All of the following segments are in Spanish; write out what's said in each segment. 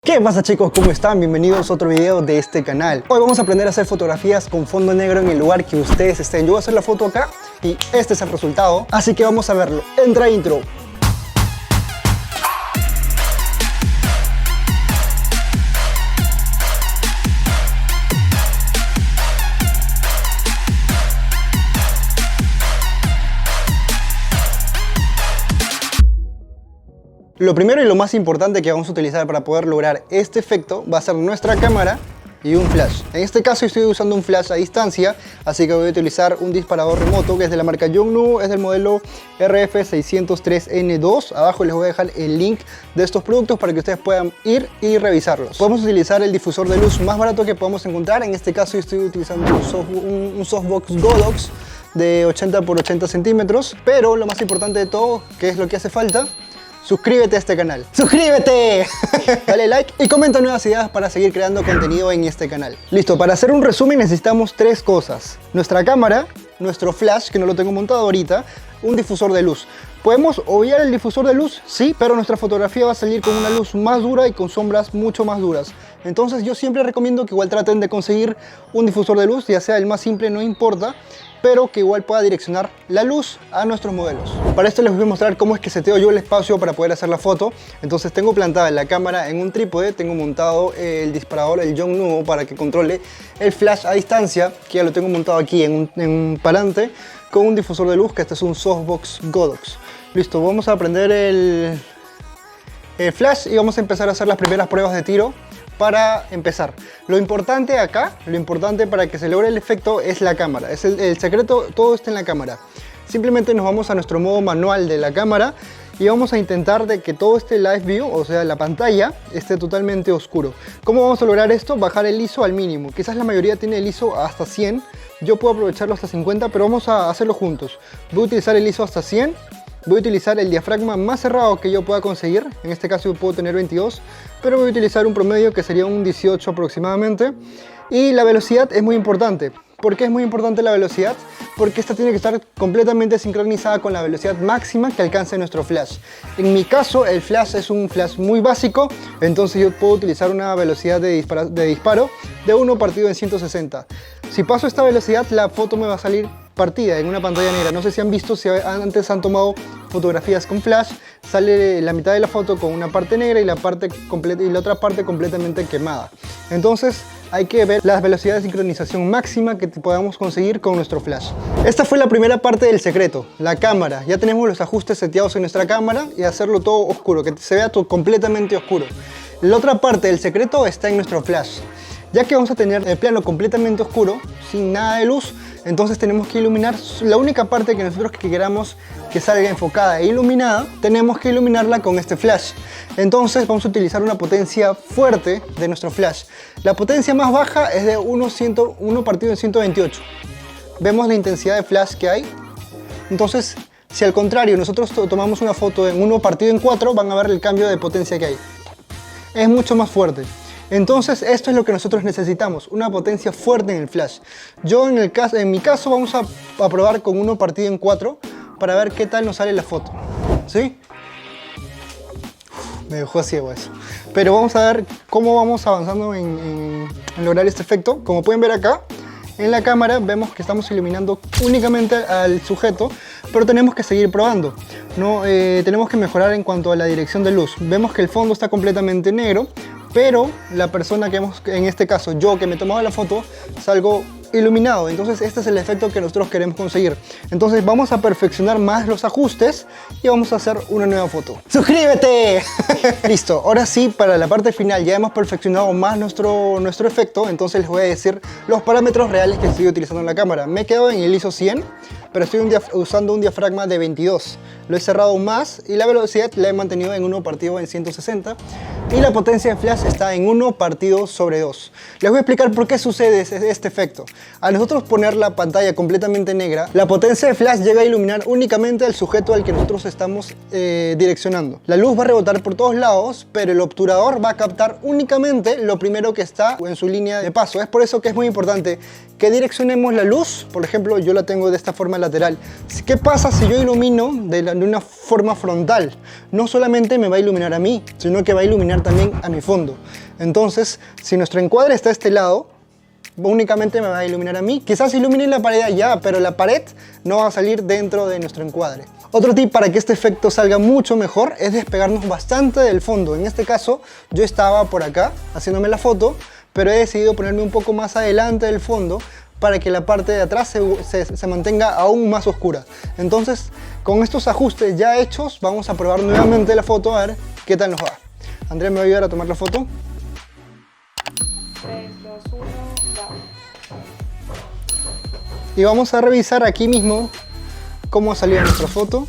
¿Qué pasa, chicos? ¿Cómo están? Bienvenidos a otro video de este canal. Hoy vamos a aprender a hacer fotografías con fondo negro en el lugar que ustedes estén. Yo voy a hacer la foto acá y este es el resultado, así que vamos a verlo. Entra intro. Lo primero y lo más importante que vamos a utilizar para poder lograr este efecto va a ser nuestra cámara y un flash. En este caso estoy usando un flash a distancia, así que voy a utilizar un disparador remoto que es de la marca Yongnuo, es del modelo RF603N2. Abajo les voy a dejar el link de estos productos para que ustedes puedan ir y revisarlos. Podemos utilizar el difusor de luz más barato que podamos encontrar. En este caso yo estoy utilizando un softbox Godox de 80 x 80 centímetros, pero lo más importante de todo, que es lo que hace falta, suscríbete a este canal. ¡Suscríbete! Dale like y comenta nuevas ideas para seguir creando contenido en este canal. Listo, para hacer un resumen necesitamos tres cosas. Nuestra cámara, nuestro flash, que no lo tengo montado ahorita, un difusor de luz. ¿Podemos obviar el difusor de luz? Sí, pero nuestra fotografía va a salir con una luz más dura y con sombras mucho más duras. Entonces yo siempre recomiendo que igual traten de conseguir un difusor de luz, ya sea el más simple, no importa, pero que igual pueda direccionar la luz a nuestros modelos. Para esto les voy a mostrar cómo es que seteo yo el espacio para poder hacer la foto. Entonces tengo plantada la cámara en un trípode, tengo montado el disparador, el Yongnuo, para que controle el flash a distancia, que ya lo tengo montado aquí en un parante, con un difusor de luz, que este es un softbox Godox. Listo, vamos a prender el flash y vamos a empezar a hacer las primeras pruebas de tiro. Para empezar, lo importante acá, lo importante para que se logre el efecto es la cámara. Es el secreto, todo está en la cámara. Simplemente nos vamos a nuestro modo manual de la cámara y vamos a intentar de que todo este live view, o sea la pantalla, esté totalmente oscuro. ¿Cómo vamos a lograr esto? Bajar el ISO al mínimo. Quizás la mayoría tiene el ISO hasta 100, yo puedo aprovecharlo hasta 50, pero vamos a hacerlo juntos. Voy a utilizar el ISO hasta 100. Voy a utilizar el diafragma más cerrado que yo pueda conseguir. En este caso yo puedo tener 22, pero voy a utilizar un promedio que sería un 18 aproximadamente. Y la velocidad es muy importante. ¿Por qué es muy importante la velocidad? Porque esta tiene que estar completamente sincronizada con la velocidad máxima que alcance nuestro flash. En mi caso el flash es un flash muy básico, entonces yo puedo utilizar una velocidad de disparo de 1 partido en 160. Si paso esta velocidad, la foto me va a salir partida en una pantalla negra. No sé si han visto, si antes han tomado fotografías con flash, sale la mitad de la foto con una parte negra y la otra parte completamente quemada. Entonces hay que ver las velocidades de sincronización máxima que podamos conseguir con nuestro flash. Esta fue la primera parte del secreto, la cámara. Ya tenemos los ajustes seteados en nuestra cámara y hacerlo todo oscuro, que se vea todo completamente oscuro. La otra parte del secreto está en nuestro flash. Ya que vamos a tener el plano completamente oscuro, sin nada de luz, entonces tenemos que iluminar la única parte que nosotros queramos que salga enfocada e iluminada, tenemos que iluminarla con este flash. Entonces vamos a utilizar una potencia fuerte de nuestro flash. La potencia más baja es de 1 partido en 128. Vemos la intensidad de flash que hay. Entonces, si al contrario nosotros tomamos una foto en 1 partido en 4, van a ver el cambio de potencia que hay. Es mucho más fuerte. Entonces esto es lo que nosotros necesitamos, una potencia fuerte en el flash. Yo en mi caso vamos a probar con 1 partido en 4 para ver qué tal nos sale la foto. ¿Sí? Me dejó ciego eso. Pero vamos a ver cómo vamos avanzando en lograr este efecto. Como pueden ver acá, en la cámara vemos que estamos iluminando únicamente al sujeto, pero tenemos que seguir probando. ¿No? Tenemos que mejorar en cuanto a la dirección de luz. Vemos que el fondo está completamente negro, pero la persona en este caso yo que me he tomado la foto, salgo iluminado. Entonces este es el efecto que nosotros queremos conseguir. Entonces vamos a perfeccionar más los ajustes y vamos a hacer una nueva foto. ¡Suscríbete! Listo, ahora sí, para la parte final ya hemos perfeccionado más nuestro efecto. Entonces les voy a decir los parámetros reales que estoy utilizando en la cámara. Me he quedado en el ISO 100, pero estoy usando un diafragma de 22. Lo he cerrado más y la velocidad la he mantenido en 1 partido en 160 y la potencia de flash está en 1 partido sobre 2. Les voy a explicar por qué sucede este efecto. Al nosotros poner la pantalla completamente negra, la potencia de flash llega a iluminar únicamente al sujeto al que nosotros estamos direccionando. La luz va a rebotar por todos lados, pero el obturador va a captar únicamente lo primero que está en su línea de paso. Es por eso que es muy importante que direccionemos la luz. Por ejemplo, yo la tengo de esta forma lateral. ¿Qué pasa si yo ilumino de una forma frontal? No solamente me va a iluminar a mí, sino que va a iluminar también a mi fondo. Entonces, si nuestro encuadre está a este lado, únicamente me va a iluminar a mí. Quizás ilumine la pared allá, pero la pared no va a salir dentro de nuestro encuadre. Otro tip para que este efecto salga mucho mejor es despegarnos bastante del fondo. En este caso, yo estaba por acá haciéndome la foto, pero he decidido ponerme un poco más adelante del fondo para que la parte de atrás se mantenga aún más oscura. Entonces, con estos ajustes ya hechos, vamos a probar nuevamente la foto a ver qué tal nos va. Andrea, ¿me va a ayudar a tomar la foto? 3, 2, 1, va. Y vamos a revisar aquí mismo cómo ha salido nuestra foto.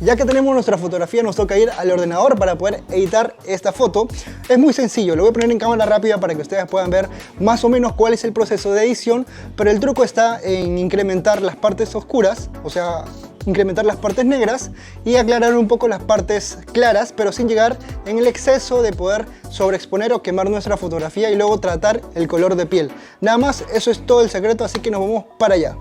Ya que tenemos nuestra fotografía, nos toca ir al ordenador para poder editar esta foto. Es muy sencillo, lo voy a poner en cámara rápida para que ustedes puedan ver más o menos cuál es el proceso de edición, pero el truco está en incrementar las partes oscuras, o sea, incrementar las partes negras y aclarar un poco las partes claras, pero sin llegar en el exceso de poder sobreexponer o quemar nuestra fotografía y luego tratar el color de piel. Nada más, eso es todo el secreto, así que nos vamos para allá.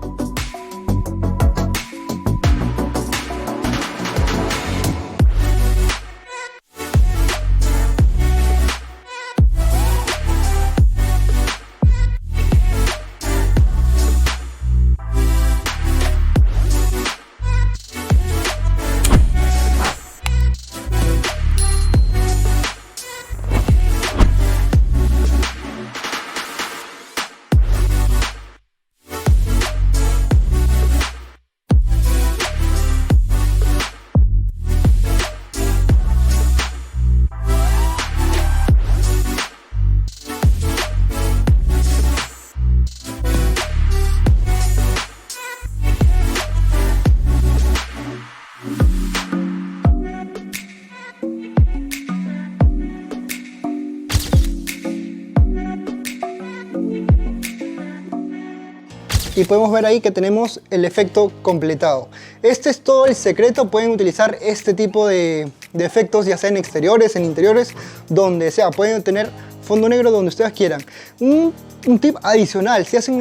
Y podemos ver ahí que tenemos el efecto completado. Este es todo el secreto. Pueden utilizar este tipo de efectos ya sea en exteriores, en interiores, donde sea. Pueden tener fondo negro donde ustedes quieran. Un tip adicional, si hacen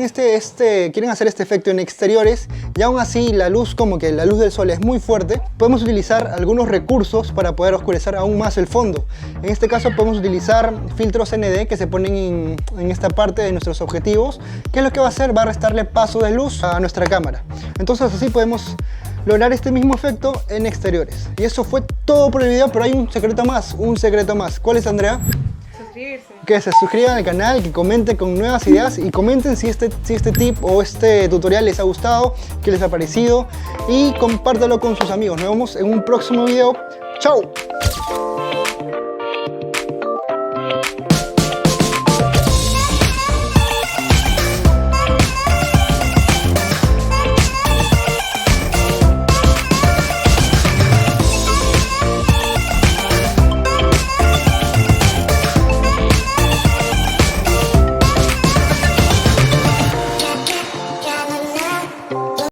quieren hacer este efecto en exteriores y aún así la luz, como que la luz del sol es muy fuerte, podemos utilizar algunos recursos para poder oscurecer aún más el fondo. En este caso podemos utilizar filtros ND que se ponen en esta parte de nuestros objetivos, que es lo que va a hacer, va a restarle paso de luz a nuestra cámara. Entonces así podemos lograr este mismo efecto en exteriores. Y eso fue todo por el video, pero hay un secreto más, ¿Cuál es, Andrea? Que se suscriban al canal, que comenten con nuevas ideas y comenten si este tip o este tutorial les ha gustado, qué les ha parecido y compártalo con sus amigos. Nos vemos en un próximo video. ¡Chao!